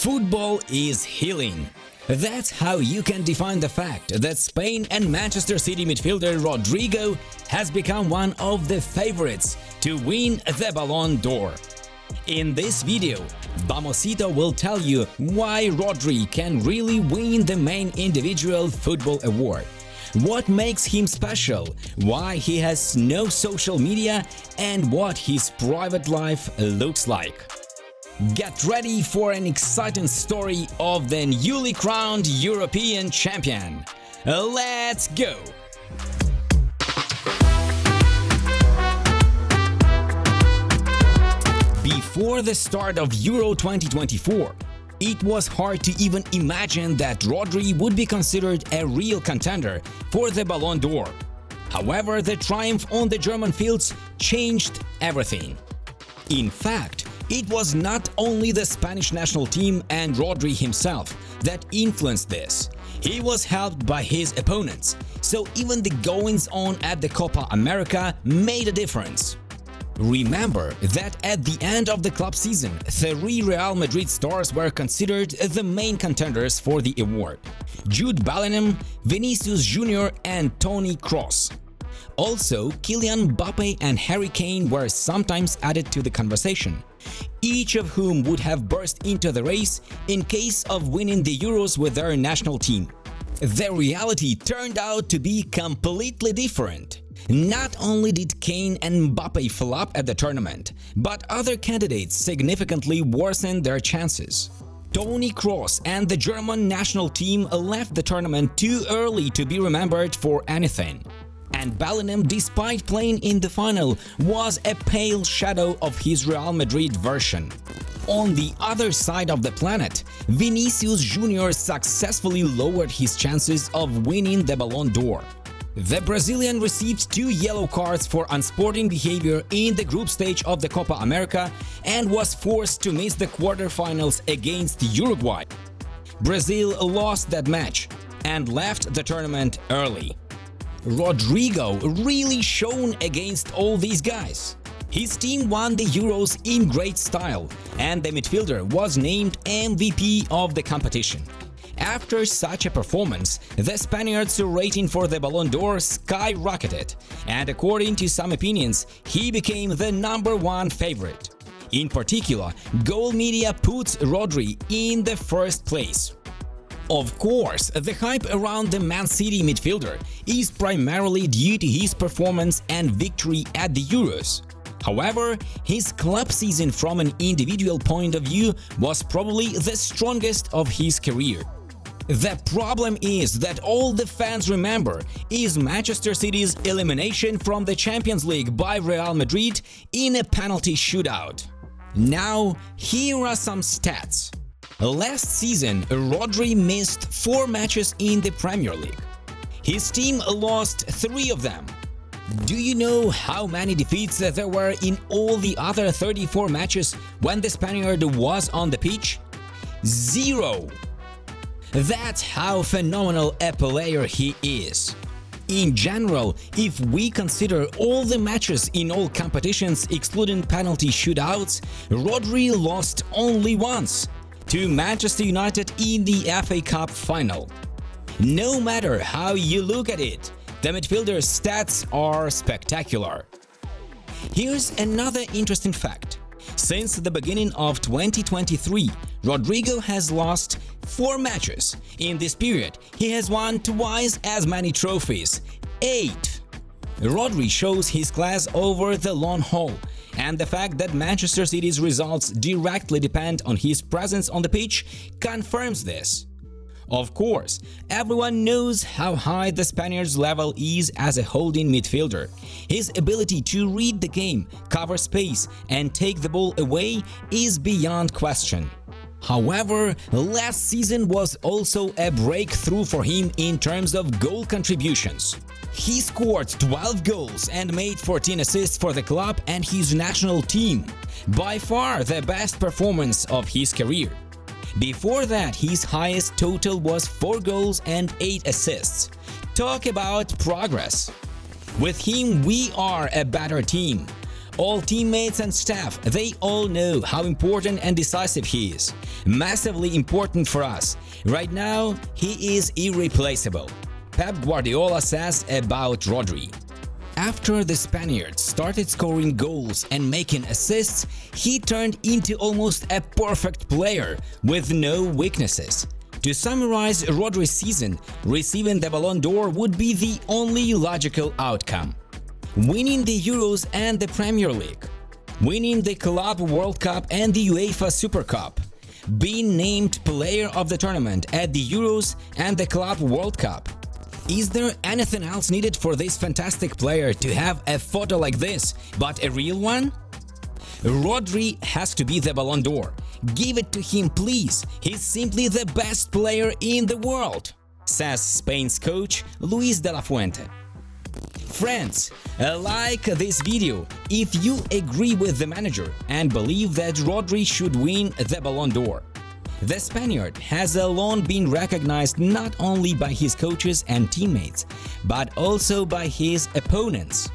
Football is healing. That's how you can define the fact that Spain and Manchester City midfielder Rodrigo has become one of the favorites to win the Ballon d'Or. In this video, Bamosito will tell you why Rodri can really win the main individual football award, what makes him special, why he has no social media, and what his private life looks like. Get ready for an exciting story of the newly crowned European champion. Let's go! Before the start of Euro 2024, it was hard to even imagine that Rodri would be considered a real contender for the Ballon d'Or. However, the triumph on the German fields changed everything. In fact, it was not only the Spanish national team and Rodri himself that influenced this. He was helped by his opponents, so even the goings-on at the Copa America made a difference. Remember that at the end of the club season, 3 Real Madrid stars were considered the main contenders for the award: Jude Bellingham, Vinicius Jr. and Toni Kroos. Also, Kylian Mbappe and Harry Kane were sometimes added to the conversation, each of whom would have burst into the race in case of winning the Euros with their national team. The reality turned out to be completely different. Not only did Kane and Mbappe flop at the tournament, but other candidates significantly worsened their chances. Toni Kroos and the German national team left the tournament too early to be remembered for anything. And Bellingham, despite playing in the final, was a pale shadow of his Real Madrid version. On the other side of the planet, Vinicius Jr. successfully lowered his chances of winning the Ballon d'Or. The Brazilian received 2 yellow cards for unsporting behavior in the group stage of the Copa America and was forced to miss the quarterfinals against Uruguay. Brazil lost that match and left the tournament early. Rodrigo really shone against all these guys. His team won the Euros in great style, and the midfielder was named MVP of the competition. After such a performance, the Spaniard's rating for the Ballon d'Or skyrocketed, and according to some opinions, he became the #1 favorite. In particular, Goal Media puts Rodri in the first place. Of course, the hype around the Man City midfielder is primarily due to his performance and victory at the Euros. However, his club season from an individual point of view was probably the strongest of his career. The problem is that all the fans remember is Manchester City's elimination from the Champions League by Real Madrid in a penalty shootout. Now, here are some stats. Last season, Rodri missed 4 matches in the Premier League. His team lost 3 of them. Do you know how many defeats there were in all the other 34 matches when the Spaniard was on the pitch? 0! That's how phenomenal a player he is. In general, if we consider all the matches in all competitions excluding penalty shootouts, Rodri lost only once, to Manchester United in the FA Cup final. No matter how you look at it, the midfielder's stats are spectacular. Here's another interesting fact. Since the beginning of 2023, Rodrigo has lost 4 matches. In this period, he has won twice as many trophies, 8. Rodri shows his class over the long haul, and the fact that Manchester City's results directly depend on his presence on the pitch confirms this. Of course, everyone knows how high the Spaniard's level is as a holding midfielder. His ability to read the game, cover space, and take the ball away is beyond question. However, last season was also a breakthrough for him in terms of goal contributions. He scored 12 goals and made 14 assists for the club and his national team, by far the best performance of his career. Before that, his highest total was 4 goals and 8 assists. Talk about progress! With him, we are a better team. All teammates and staff, they all know how important and decisive he is. Massively important for us. Right now, he is irreplaceable. Pep Guardiola says about Rodri. After the Spaniard started scoring goals and making assists, he turned into almost a perfect player with no weaknesses. To summarize Rodri's season, receiving the Ballon d'Or would be the only logical outcome. Winning the Euros and the Premier League, winning the Club World Cup and the UEFA Super Cup, being named Player of the Tournament at the Euros and the Club World Cup. Is there anything else needed for this fantastic player to have a photo like this, but a real one? Rodri has to be the Ballon d'Or. Give it to him, please. He's simply the best player in the world, says Spain's coach Luis de la Fuente. Friends, like this video if you agree with the manager and believe that Rodri should win the Ballon d'Or. The Spaniard has alone been recognized not only by his coaches and teammates, but also by his opponents.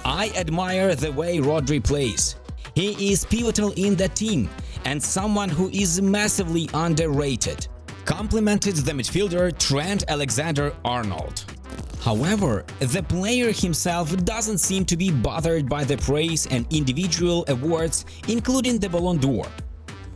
I admire the way Rodri plays. He is pivotal in the team and someone who is massively underrated, complimented the midfielder Trent Alexander-Arnold. However, the player himself doesn't seem to be bothered by the praise and individual awards, including the Ballon d'Or.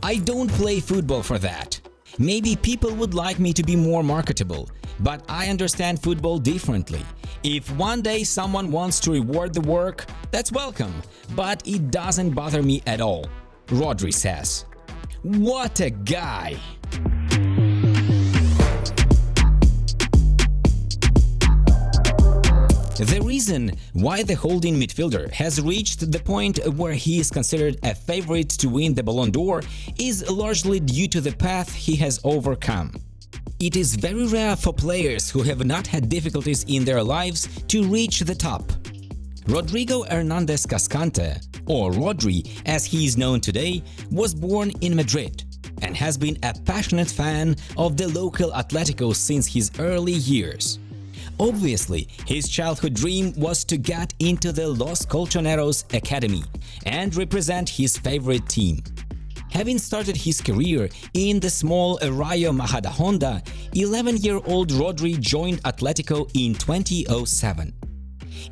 I don't play football for that. Maybe people would like me to be more marketable, but I understand football differently. If one day someone wants to reward the work, that's welcome, but it doesn't bother me at all, Rodri says. What a guy! The reason why the holding midfielder has reached the point where he is considered a favorite to win the Ballon d'Or is largely due to the path he has overcome. It is very rare for players who have not had difficulties in their lives to reach the top. Rodrigo Hernandez Cascante, or Rodri as he is known today, was born in Madrid and has been a passionate fan of the local Atletico since his early years. Obviously, his childhood dream was to get into the Los Colchoneros Academy and represent his favorite team. Having started his career in the small Rayo Majadahonda, 11-year-old Rodri joined Atletico in 2007.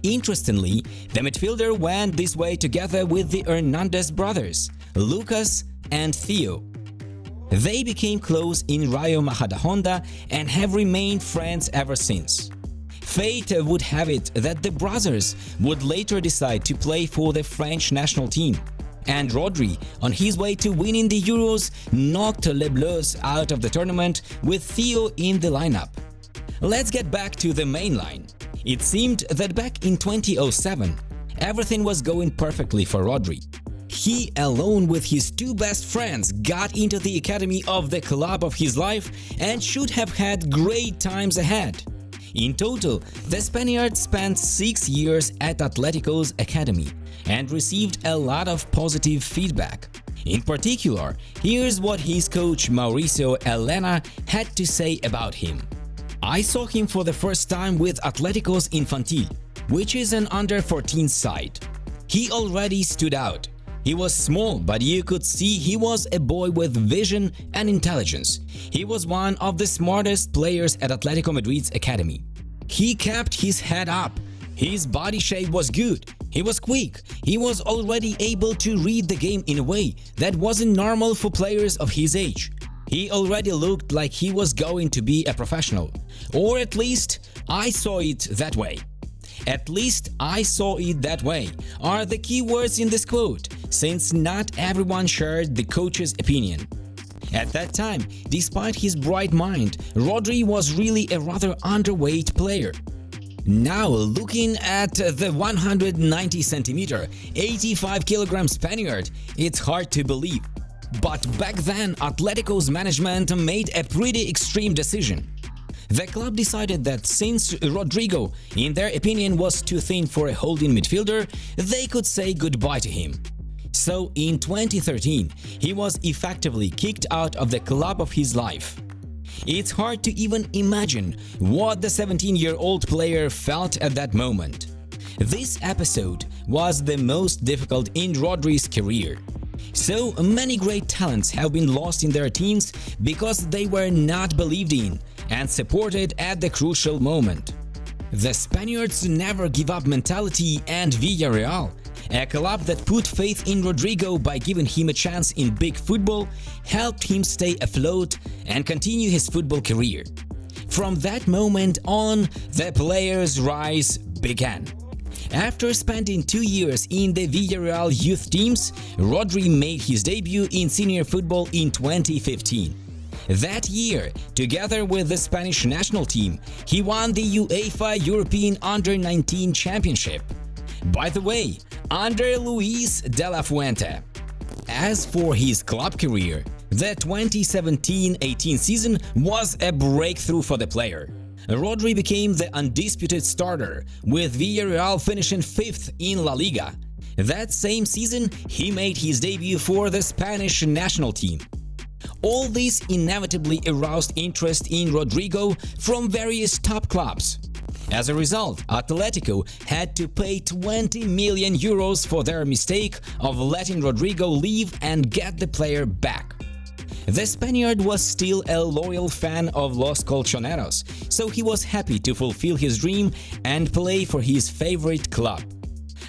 Interestingly, the midfielder went this way together with the Hernandez brothers, Lucas and Theo. They became close in Rayo Majadahonda and have remained friends ever since. Fate would have it that the brothers would later decide to play for the French national team, and Rodri, on his way to winning the Euros, knocked Les Bleus out of the tournament with Theo in the lineup. Let's get back to the main line. It seemed that back in 2007, everything was going perfectly for Rodri. He, alone with his two best friends, got into the academy of the club of his life and should have had great times ahead. In total, the Spaniard spent 6 years at Atletico's academy and received a lot of positive feedback. In particular, here's what his coach Mauricio Elena had to say about him. I saw him for the first time with Atletico's Infantil, which is an under-14 side. He already stood out. He was small, but you could see he was a boy with vision and intelligence. He was one of the smartest players at Atletico Madrid's academy. He kept his head up. His body shape was good. He was quick. He was already able to read the game in a way that wasn't normal for players of his age. He already looked like he was going to be a professional. Or at least, I saw it that way. At least I saw it that way are the key words in this quote, since not everyone shared the coach's opinion. At that time, despite his bright mind, Rodri was really a rather underweight player. Now, looking at the 190cm, 85kg Spaniard, it's hard to believe. But back then, Atletico's management made a pretty extreme decision. The club decided that since Rodrigo, in their opinion, was too thin for a holding midfielder, they could say goodbye to him. So in 2013, he was effectively kicked out of the club of his life. It's hard to even imagine what the 17-year-old player felt at that moment. This episode was the most difficult in Rodri's career. So many great talents have been lost in their teams because they were not believed in and supported at the crucial moment. The Spaniards' never give up mentality and Villarreal, a club that put faith in Rodrigo by giving him a chance in big football, helped him stay afloat and continue his football career. From that moment on, the player's rise began. After spending 2 years in the Villarreal youth teams, Rodri made his debut in senior football in 2015. That year, together with the Spanish national team, he won the UEFA European Under-19 Championship. By the way, under Luis de la Fuente. As for his club career, the 2017-18 season was a breakthrough for the player. Rodri became the undisputed starter, with Villarreal finishing 5th in La Liga. That same season, he made his debut for the Spanish national team. All this inevitably aroused interest in Rodrigo from various top clubs. As a result, Atletico had to pay 20 million euros for their mistake of letting Rodrigo leave and get the player back. The Spaniard was still a loyal fan of Los Colchoneros, so he was happy to fulfill his dream and play for his favorite club.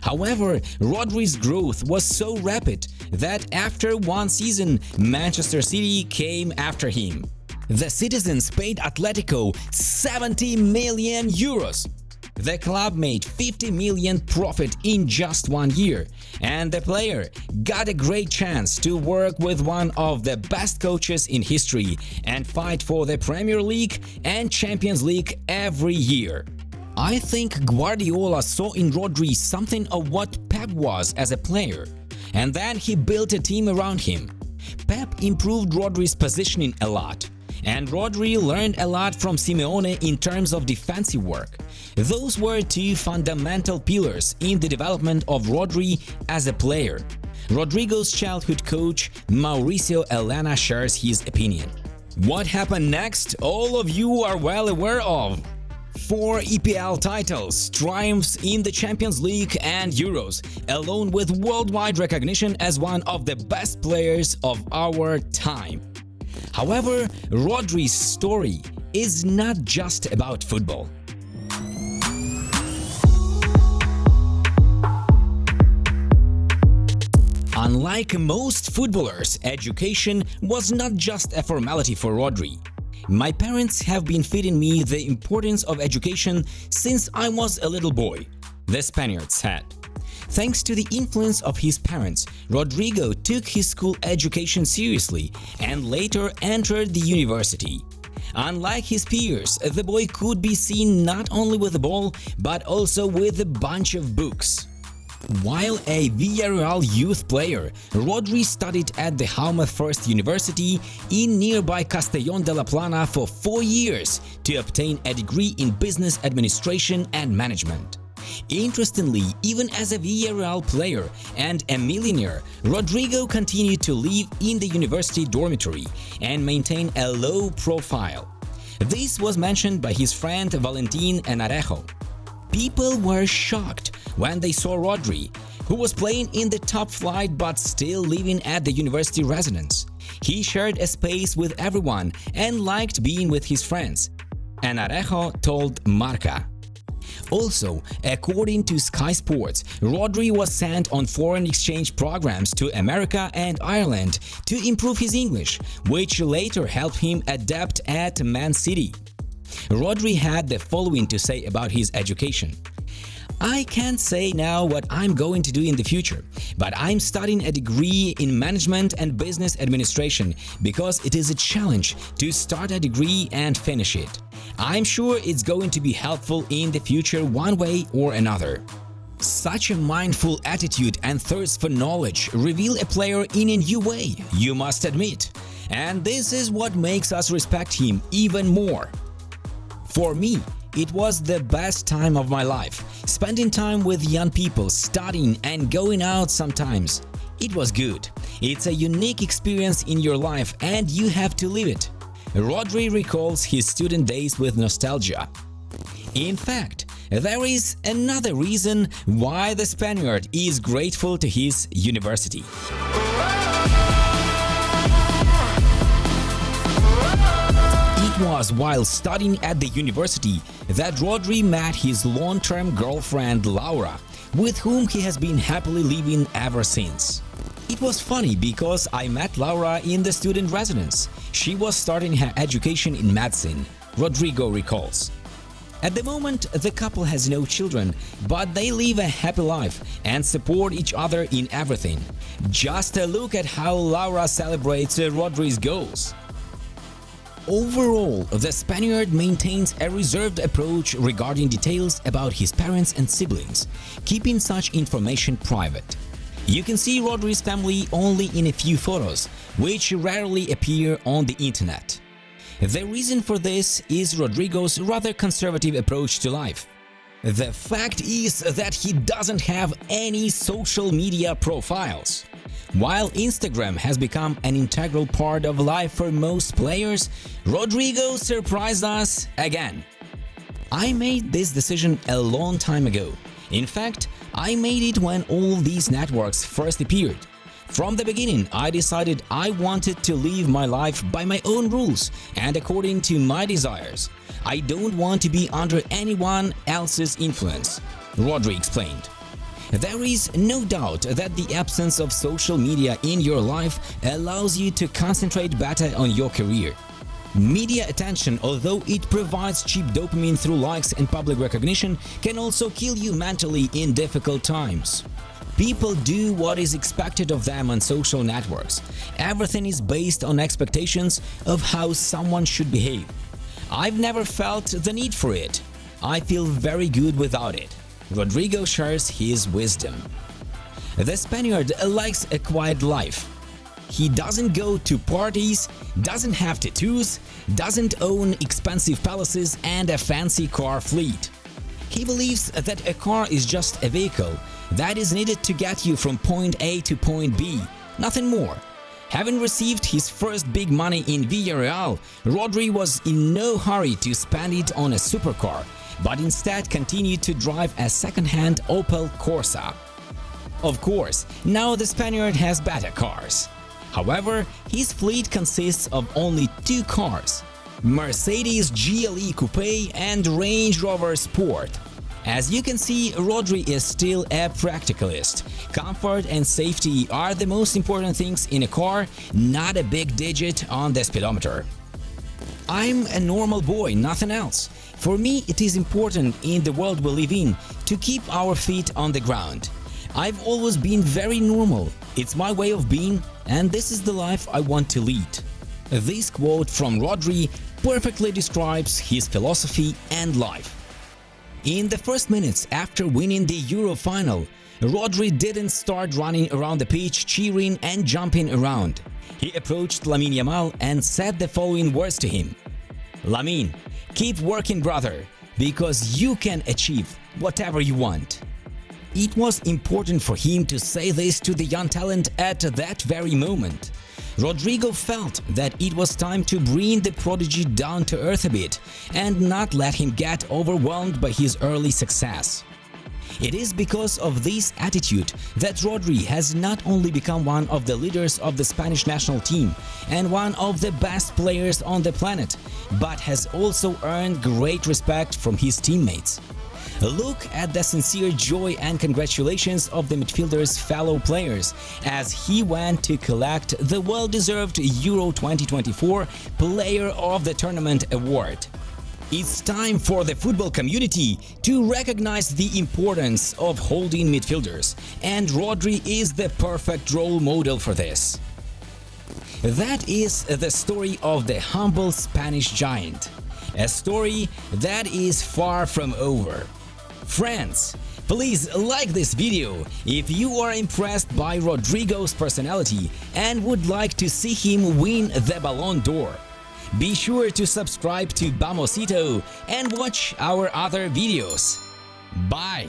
However, Rodri's growth was so rapid that after one season, Manchester City came after him. The citizens paid Atletico 70 million euros. The club made 50 million profit in just 1 year, and the player got a great chance to work with one of the best coaches in history and fight for the Premier League and Champions League every year. I think Guardiola saw in Rodri something of what Pep was as a player, and then he built a team around him. Pep improved Rodri's positioning a lot, and Rodri learned a lot from Simeone in terms of defensive work. Those were two fundamental pillars in the development of Rodri as a player. Rodrigo's childhood coach, Mauricio Elena, shares his opinion. What happened next, all of you are well aware of. 4 EPL titles, triumphs in the Champions League and Euros, along with worldwide recognition as one of the best players of our time. However, Rodri's story is not just about football. Unlike most footballers, education was not just a formality for Rodri. My parents have been feeding me the importance of education since I was a little boy, the Spaniard said. Thanks to the influence of his parents, Rodrigo took his school education seriously and later entered the university. Unlike his peers, the boy could be seen not only with a ball, but also with a bunch of books. While a Villarreal youth player, Rodri studied at the Jaume I University in nearby Castellón de la Plana for 4 years to obtain a degree in business administration and management. Interestingly, even as a Villarreal player and a millionaire, Rodrigo continued to live in the university dormitory and maintain a low profile. This was mentioned by his friend Valentin Enarejo. People were shocked when they saw Rodri, who was playing in the top flight but still living at the university residence. He shared a space with everyone and liked being with his friends, Enarejo told Marca. Also, according to Sky Sports, Rodri was sent on foreign exchange programs to America and Ireland to improve his English, which later helped him adapt at Man City. Rodri had the following to say about his education. I can't say now what I'm going to do in the future, but I'm studying a degree in management and business administration because it is a challenge to start a degree and finish it. I'm sure it's going to be helpful in the future one way or another. Such a mindful attitude and thirst for knowledge reveal a player in a new way, you must admit. And this is what makes us respect him even more. For me, it was the best time of my life, spending time with young people, studying and going out sometimes. It was good. It's a unique experience in your life and you have to live it. Rodri recalls his student days with nostalgia. In fact, there is another reason why the Spaniard is grateful to his university. It was while studying at the university that Rodri met his long-term girlfriend Laura, with whom he has been happily living ever since. It was funny because I met Laura in the student residence. She was starting her education in medicine, Rodrigo recalls. At the moment, the couple has no children, but they live a happy life and support each other in everything. Just a look at how Laura celebrates Rodri's goals. Overall, the Spaniard maintains a reserved approach regarding details about his parents and siblings, keeping such information private. You can see Rodri's family only in a few photos, which rarely appear on the internet. The reason for this is Rodrigo's rather conservative approach to life. The fact is that he doesn't have any social media profiles. While Instagram has become an integral part of life for most players, Rodrigo surprised us again. I made this decision a long time ago. In fact, I made it when all these networks first appeared. From the beginning, I decided I wanted to live my life by my own rules and according to my desires. I don't want to be under anyone else's influence, Rodri explained. There is no doubt that the absence of social media in your life allows you to concentrate better on your career. Media attention, although it provides cheap dopamine through likes and public recognition, can also kill you mentally in difficult times. People do what is expected of them on social networks. Everything is based on expectations of how someone should behave. I've never felt the need for it. I feel very good without it. Rodrigo shares his wisdom. The Spaniard likes a quiet life. He doesn't go to parties, doesn't have tattoos, doesn't own expensive palaces and a fancy car fleet. He believes that a car is just a vehicle that is needed to get you from point A to point B, nothing more. Having received his first big money in Villarreal, Rodri was in no hurry to spend it on a supercar, but instead continued to drive a second-hand Opel Corsa. Of course, now the Spaniard has better cars. However, his fleet consists of only two cars: Mercedes GLE Coupe and Range Rover Sport. As you can see, Rodri is still a practicalist. Comfort and safety are the most important things in a car, not a big digit on the speedometer. I'm a normal boy, nothing else. For me, it is important in the world we live in to keep our feet on the ground. I've always been very normal. It's my way of being, and this is the life I want to lead. This quote from Rodri perfectly describes his philosophy and life. In the first minutes after winning the Euro final, Rodri didn't start running around the pitch, cheering and jumping around. He approached Lamine Yamal and said the following words to him: "Lamine, keep working, brother, because you can achieve whatever you want." It was important for him to say this to the young talent at that very moment. Rodrigo felt that it was time to bring the prodigy down to earth a bit and not let him get overwhelmed by his early success. It is because of this attitude that Rodri has not only become one of the leaders of the Spanish national team and one of the best players on the planet, but has also earned great respect from his teammates. Look at the sincere joy and congratulations of the midfielder's fellow players as he went to collect the well-deserved Euro 2024 Player of the Tournament award. It's time for the football community to recognize the importance of holding midfielders, and Rodri is the perfect role model for this. That is the story of the humble Spanish giant, a story that is far from over. Friends, please like this video if you are impressed by Rodrigo's personality and would like to see him win the Ballon d'Or. Be sure to subscribe to Bamosito and watch our other videos. Bye!